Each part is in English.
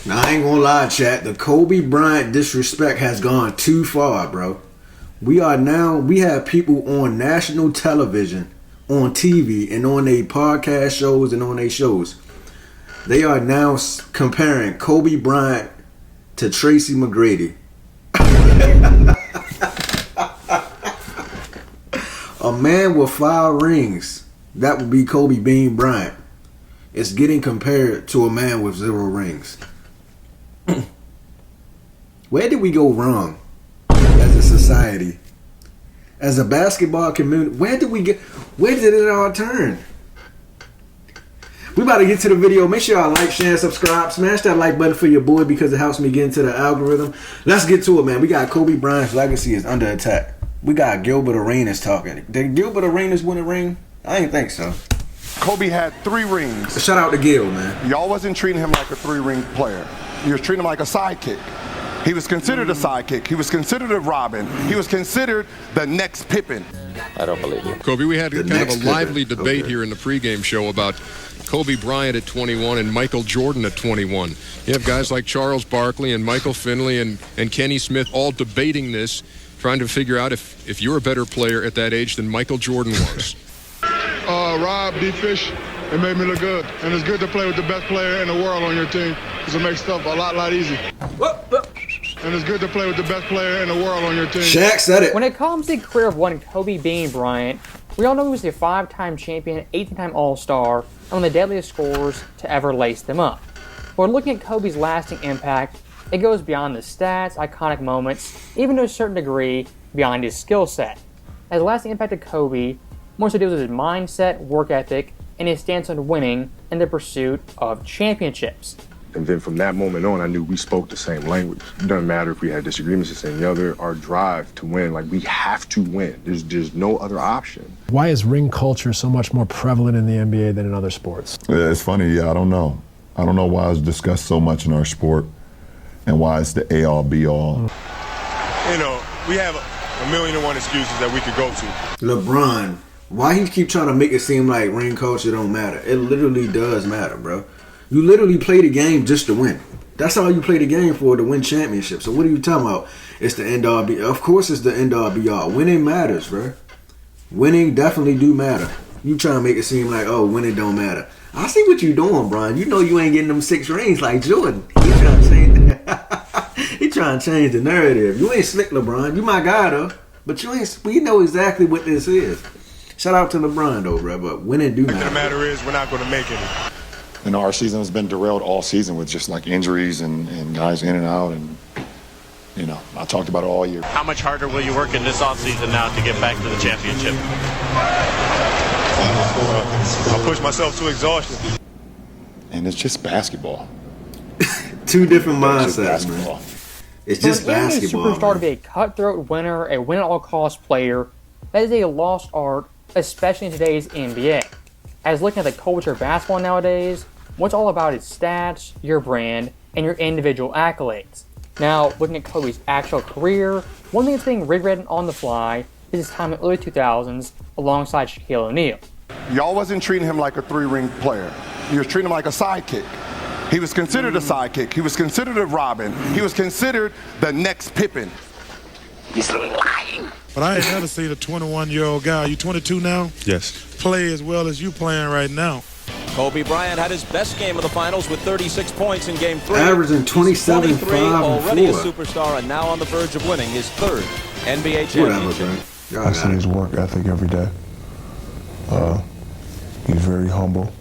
Now, I ain't gonna lie, chat. The Kobe Bryant disrespect has gone too far, bro. We have people on national television, on TV, and on their podcast shows and on their shows. They are now comparing Kobe Bryant to Tracy McGrady. A man with 5 rings, that would be Kobe Bean Bryant, is getting compared to a man with 0 rings. Where did we go wrong as a society? As a basketball community, where did it all turn? We about to get to the video. Make sure y'all like, share, and subscribe. Smash that like button for your boy because it helps me get into the algorithm. Let's get to it, man. We got Kobe Bryant's legacy is under attack. We got Gilbert Arenas talking. Did Gilbert Arenas win a ring? I didn't think so. Kobe had 3 rings. Shout out to Gil, man. Y'all wasn't treating him like a 3-ring player. You was treating him like a sidekick. He was considered a sidekick. He was considered a Robin. He was considered the next Pippen. I don't believe you. Kobe, we had kind of a lively Pippen. debate here in the pregame show about Kobe Bryant at 21 and Michael Jordan at 21. You have guys like Charles Barkley and Michael Finley and Kenny Smith all debating this, trying to figure out if you're a better player at that age than Michael Jordan was. Rob, D-Fish, it made me look good. And it's good to play with the best player in the world on your team because it makes stuff a lot easier. And it's good to play with the best player in the world on your team. Shaq said it. When it comes to the career of one Kobe Bean Bryant, we all know he was a 5-time champion, 18-time All-Star, and one of the deadliest scorers to ever lace them up. But looking at Kobe's lasting impact, it goes beyond the stats, iconic moments, even to a certain degree, beyond his skill set. As the lasting impact of Kobe more so deals with his mindset, work ethic, and his stance on winning in the pursuit of championships. And then from that moment on, I knew we spoke the same language. It doesn't matter if we had disagreements this and the other. Our drive to win, like we have to win. There's no other option. Why is ring culture so much more prevalent in the NBA than in other sports? Yeah, it's funny. Yeah, I don't know. I don't know why it's discussed so much in our sport and why it's the A-all, B-all. You know, we have a million and one excuses that we could go to. LeBron, why he keep trying to make it seem like ring culture don't matter? It literally does matter, bro. You literally play the game just to win. That's all you play the game for, to win championships. So what are you talking about? It's the end all be. Of course, it's the end all be all. Winning matters, bro. Winning definitely do matter. You trying to make it seem like, oh, winning don't matter. I see what you doing, Brian. You know you ain't getting them 6 rings like Jordan. He trying to change. He trying to change the narrative. You ain't slick, LeBron. You my guy though, but you ain't. We know exactly what this is. Shout out to LeBron though, bro. But winning do matter. The matter is, we're not going to make any. You know, our season has been derailed all season with just like injuries and guys in and out. And, you know, I talked about it all year. How much harder will you work in this offseason now to get back to the championship? I'll push myself to exhaustion. And it's just basketball. 2 different It's just mindsets, man. basketball. It's just For an NBA basketball. superstar to be a cutthroat winner, a win-at-all-cost player, that is a lost art, especially in today's NBA. As looking at the culture of basketball nowadays, what's all about is stats, your brand, and your individual accolades. Now, looking at Kobe's actual career, one thing that's being rewritten on the fly is his time in the early 2000s alongside Shaquille O'Neal. Y'all wasn't treating him like a 3-ring player. You was treating him like a sidekick. He was considered a sidekick. He was considered a Robin. He was considered the next Pippen. He's lying. But I ain't never seen a 21-year-old guy. You 22 now? Yes. Play as well as you playing right now. Kobe Bryant had his best game of the finals with 36 points in Game 3. Averaging 27, He's 23, 5, and already a 4. superstar, and now on the verge of winning his 3rd NBA Whatever, championship. bro. I see his work ethic every day. He's very humble,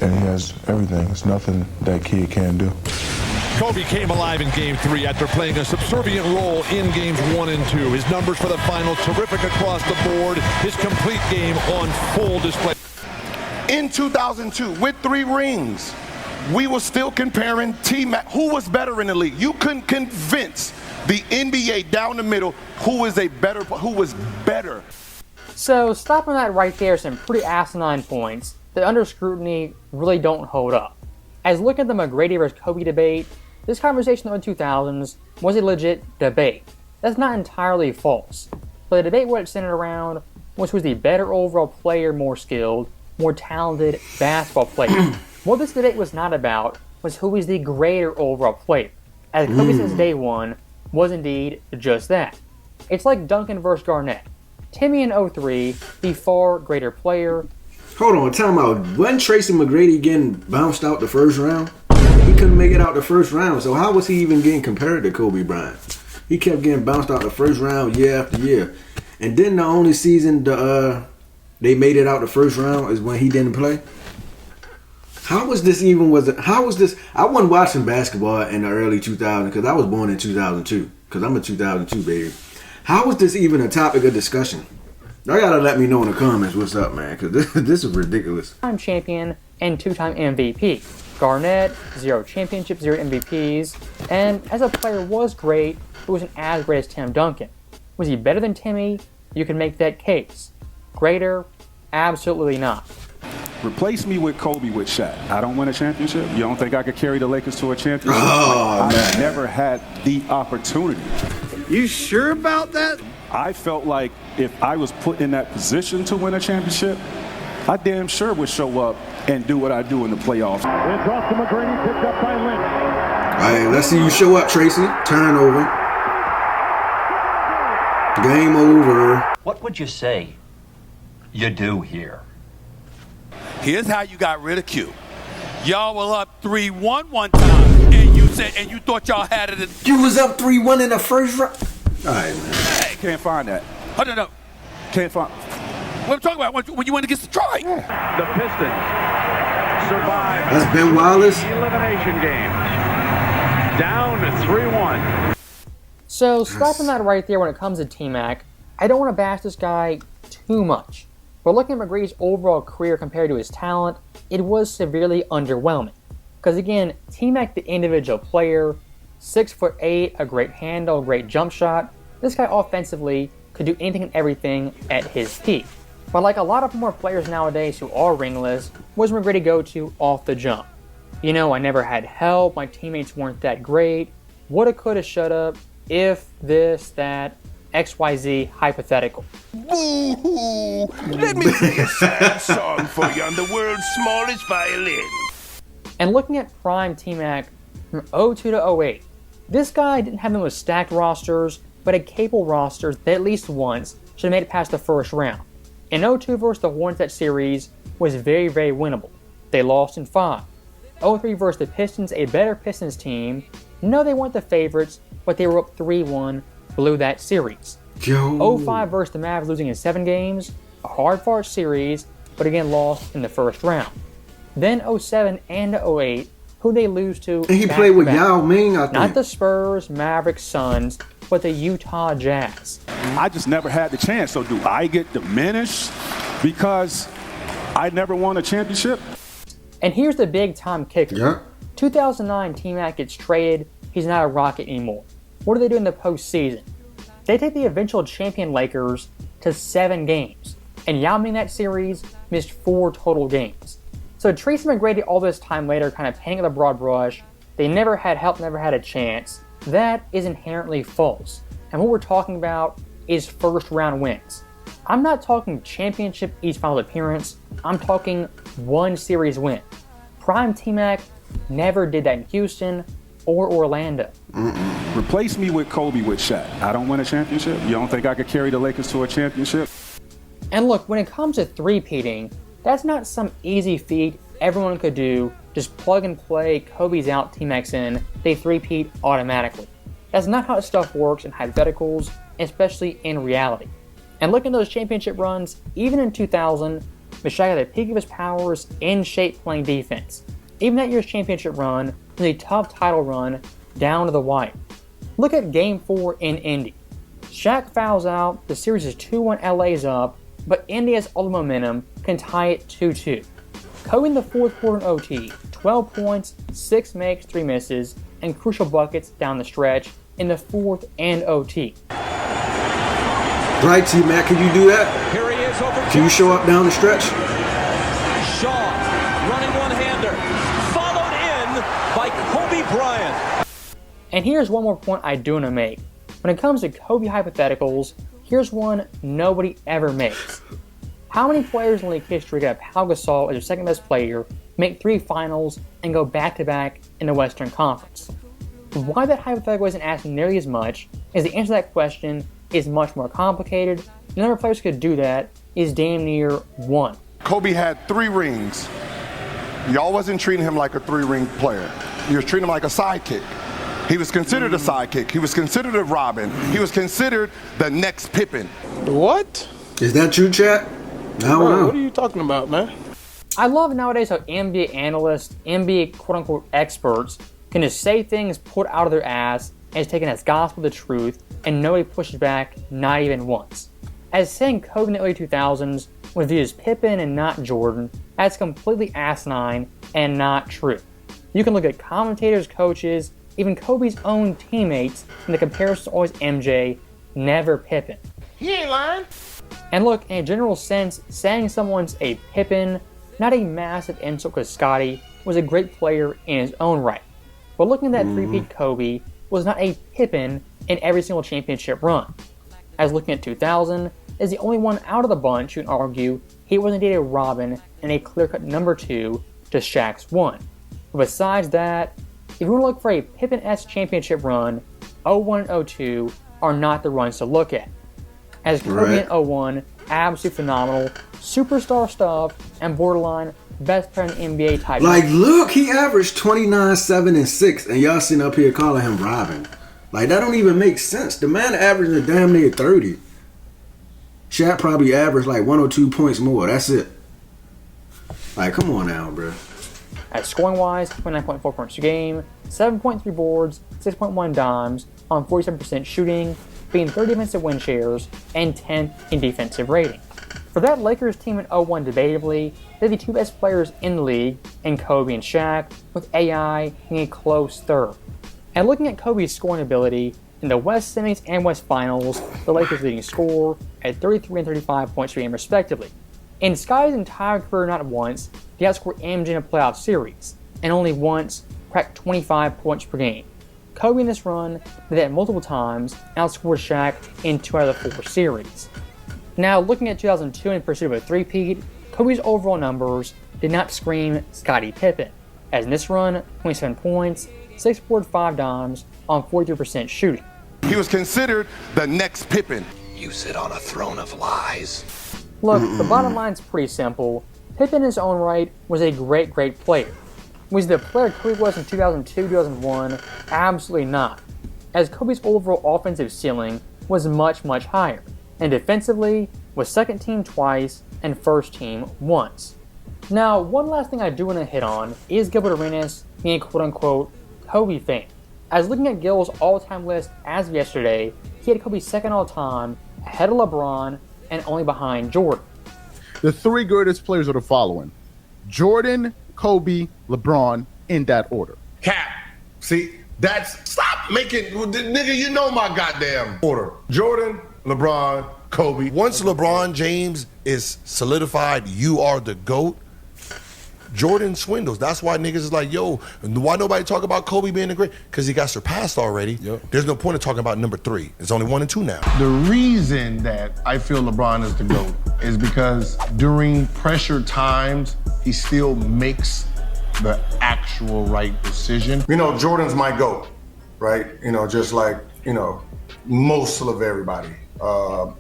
and he has everything. There's nothing that kid can't do. Kobe came alive in Game 3 after playing a subservient role in Games 1 and 2. His numbers for the final terrific across the board. His complete game on full display. In 2002, with 3 rings, we were still comparing T-Mac. Who was better in the league? You couldn't convince the NBA down the middle who was better. So, stopping that right there, some pretty asinine points that under scrutiny really don't hold up. As looking at the McGrady versus Kobe debate, this conversation in the 2000s was a legit debate. That's not entirely false. But the debate what it centered around was who was the better overall player, more skilled, more talented basketball player. What this debate was not about was who is the greater overall player, as Kobe since day one was indeed just that. It's like Duncan versus Garnett. Timmy in 03, the far greater player. Hold on, time out. Wasn't Tracy McGrady getting bounced out the first round? He couldn't make it out the first round, so how was he even getting compared to Kobe Bryant? He kept getting bounced out the first round year after year. And then the only season they made it out the first round is when he didn't play. How was this even? How was this? I wasn't watching basketball in the early 2000s because I was born in 2002. Because I'm a 2002 baby. How was this even a topic of discussion? Y'all gotta let me know in the comments what's up, man. Because this is ridiculous. Time champion and two-time MVP. Garnett, 0 championships, 0 MVPs, and as a player was great, but wasn't as great as Tim Duncan. Was he better than Timmy? You can make that case. Greater? Absolutely not. Replace me with Kobe with Shaq. I don't win a championship. You don't think I could carry the Lakers to a championship? Oh, man. I never had the opportunity. You sure about that? I felt like if I was put in that position to win a championship, I damn sure would show up and do what I do in the playoffs. It's off to McGrady, picked up by Lynch. All right, let's see you show up, Tracy. Turnover. Game over. What would you say you do here? Here's how you got rid of Q. Y'all were up 3-1 one time, and you thought y'all had it. You was up 3-1 in the first round. All right, man. Hey, can't find that. Oh, no. Can't find. What I'm talking about when you went against Detroit. Yeah. The Pistons survive. That's Ben Wallace. Elimination game. Down 3-1. So, stopping that right there when it comes to T-Mac, I don't want to bash this guy too much. But looking at McGrady's overall career compared to his talent, it was severely underwhelming. Because again, T-Mac, the individual player, 6'8", a great handle, great jump shot. This guy offensively could do anything and everything at his peak. But like a lot of more players nowadays who are ringless, where's McGrady go to off the jump? You know, I never had help, my teammates weren't that great, woulda, coulda, shoulda, if, this, that, XYZ hypothetical. Boo-hoo! Let me play a sad song for you on the world's smallest violin. And looking at prime T-Mac from 02 to 08, this guy didn't have the most stacked rosters, but had capable rosters that at least once should have made it past the first round. In 02 versus the Hornets, that series was very, very winnable. They lost in 5. 03 versus the Pistons, a better Pistons team. No, they weren't the favorites, but they were up 3-1, blew that series. 05 versus the Mavs, losing in 7 games, a hard-fought series, but again lost in the first round. Then 07 and 08, who they lose to. And he played with Yao Ming, I think. Not the Spurs, Mavericks, Suns, but the Utah Jazz. I just never had the chance. So do I get diminished because I never won a championship? And here's the big time kicker. Yeah. 2009, T-Mac gets traded. He's not a Rocket anymore. What do they do in the postseason? They take the eventual champion Lakers to 7 games. And Yao Ming that series missed 4 total games. So Tracy McGrady all this time later kind of painting with a broad brush. They never had help, never had a chance. That is inherently false. And what we're talking about is first round wins. I'm not talking championship East Finals appearance. I'm talking 1 series win. Prime T-Mac never did that in Houston or Orlando. Replace me with Kobe with Shaq. I don't win a championship. You don't think I could carry the Lakers to a championship? And look, when it comes to three-peating, that's not some easy feat everyone could do. Just plug and play, Kobe's out, T-Mac's in, they three-peat automatically. That's not how stuff works in hypotheticals, especially in reality. And looking at those championship runs, even in 2000, Shaq at the peak of his powers, in shape playing defense. Even that year's championship run was a tough title run down to the wire. Look at Game 4 in Indy. Shaq fouls out, the series is 2-1, LA's up, but Indy has all the momentum, can tie it 2-2. Kobe in the fourth quarter in OT, 12 points, 6 makes, 3 misses, and crucial buckets down the stretch in the fourth and OT. Right, T-Mac, can you do that? Here he is over. Can you show up down the stretch? Shaw, running one-hander, followed in by Kobe Bryant. And here's one more point I do want to make. When it comes to Kobe hypotheticals, here's one nobody ever makes. How many players in league history got Pau Gasol as their second best player, make 3 finals, and go back-to-back in the Western Conference? Why that hypothetical isn't asked nearly as much is the answer to that question is much more complicated. The number of players who could do that is damn near 1. Kobe had 3 rings. Y'all wasn't treating him like a 3-ring player. You was treating him like a sidekick. He was considered a sidekick. He was considered a Robin. He was considered the next Pippen. What? Is that true, chat? I don't know. What are you talking about, man? I love nowadays how NBA analysts, NBA quote-unquote experts, can just say things put out of their ass and is taken as gospel the truth, and nobody pushes back, not even once. As saying Kobe in the early 2000s was viewed as Pippen and not Jordan, that's completely asinine and not true. You can look at commentators, coaches, even Kobe's own teammates, and the comparison is always MJ, never Pippen. He ain't lying. And look, in a general sense, saying someone's a Pippen, not a massive insult because Scottie was a great player in his own right. But looking at that three-peat Kobe was not a Pippen in every single championship run. As looking at 2000, is the only one out of the bunch who can argue he was indeed a Robin and a clear-cut number 2 to Shaq's 1. But besides that, if you want to look for a Pippen-esque championship run, 01 and 02 are not the runs to look at. As Kobe in 01, absolutely phenomenal, superstar stuff, and borderline best player in the NBA type. Like, look, he averaged 29, 7, and 6, and y'all sitting up here calling him Robin. Like, that don't even make sense. The man averaging damn near 30. Shaq probably averaged like 1 or 2 points more. That's it. Like, come on now, bro. At scoring-wise, 29.4 points a game, 7.3 boards, 6.1 dimes, on 47% shooting, being 30 defensive win shares, and 10th in defensive rating. For that Lakers team in 01, debatably, they're the 2 best players in the league, in Kobe and Shaq, with AI being a close third. And looking at Kobe's scoring ability, in the West Semis and West Finals, the Lakers' leading scorer at 33 and 35 points per game respectively. In Sky's entire career, not once did he outscore MJ in a playoff series, and only once cracked 25 points per game. Kobe in this run did that multiple times and outscored Shaq in 2 out of the 4 series. Now, looking at 2002 in pursuit of a three-peat, Kobe's overall numbers did not scream Scottie Pippen, as in this run, 27 points, 6 boards, 5 dimes, on 43% shooting. He was considered the next Pippen. You sit on a throne of lies. Look, the bottom line's pretty simple. Pippen in his own right was a great player. Was he the player Kobe was in 2002, 2001? Absolutely not. As Kobe's overall offensive ceiling was much higher, and defensively was second team twice and first team once. Now, one last thing I do want to hit on is Gilbert Arenas being a quote-unquote Kobe fan. As looking at Gil's all-time list as of yesterday, he had Kobe second all-time, ahead of LeBron, and only behind Jordan. The 3 greatest players are the following: Jordan, Kobe, LeBron, in that order. Cap. See, that's... Stop making... Nigga, you know my goddamn order. Jordan, LeBron, Kobe. Once LeBron James is solidified, you are the GOAT, Jordan swindles. That's why niggas is like, yo, why nobody talk about Kobe being the great? Because he got surpassed already. Yep. There's no point in talking about number 3. It's only 1 and 2 now. The reason that I feel LeBron is the GOAT is because during pressure times, he still makes the actual right decision. You know, Jordan's my GOAT, right? You know, just like, you know, most of everybody. Why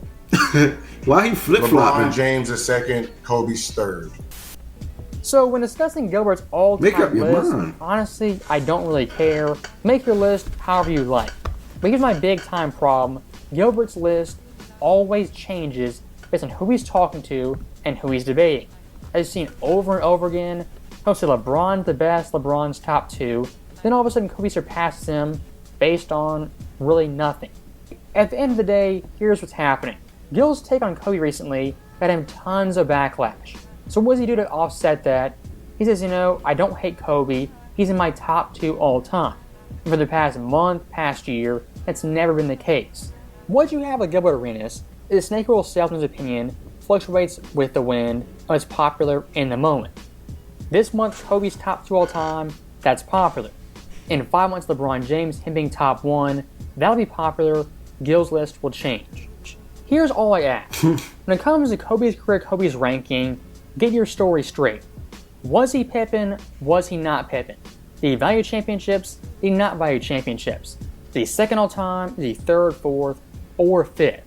he flip-flopping? LeBron James is second, Kobe's third. So when discussing Gilbert's all-time list, honestly, I don't really care. Make your list however you like. But here's my big-time problem. Gilbert's list always changes based on who he's talking to and who he's debating. I've seen over and over again, he'll say LeBron's the best, LeBron's top 2, then all of a sudden Kobe surpasses him based on really nothing. At the end of the day, here's what's happening. Gil's take on Kobe recently got him tons of backlash. So what does he do to offset that? He says, you know, I don't hate Kobe. He's in my top 2 all time. And for the past month, past year, that's never been the case. What you have with Gilbert Arenas is a snake oil salesman's opinion fluctuates with the wind and is popular in the moment. This month, Kobe's top 2 all time, that's popular. In 5 months, LeBron James, him being top 1, that'll be popular. Gil's list will change. Here's all I ask. When it comes to Kobe's career, Kobe's ranking, get your story straight. Was he Pippen? Was he not Pippen? Did he value championships? Did he not value championships? Is he second all time? Is he third, fourth, or fifth?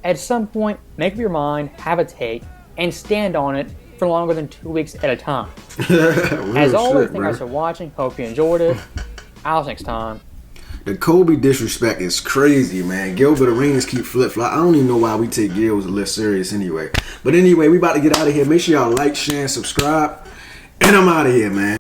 At some point, make up your mind, have a take, and stand on it for longer than 2 weeks at a time. As always, thank you guys for watching. Hope you enjoyed it. I'll see you next time. The Kobe disrespect is crazy, man. Gilbert Arenas keep flip-flop. I don't even know why we take Gil's a little serious anyway. But anyway, we about to get out of here. Make sure y'all like, share, and subscribe. And I'm out of here, man.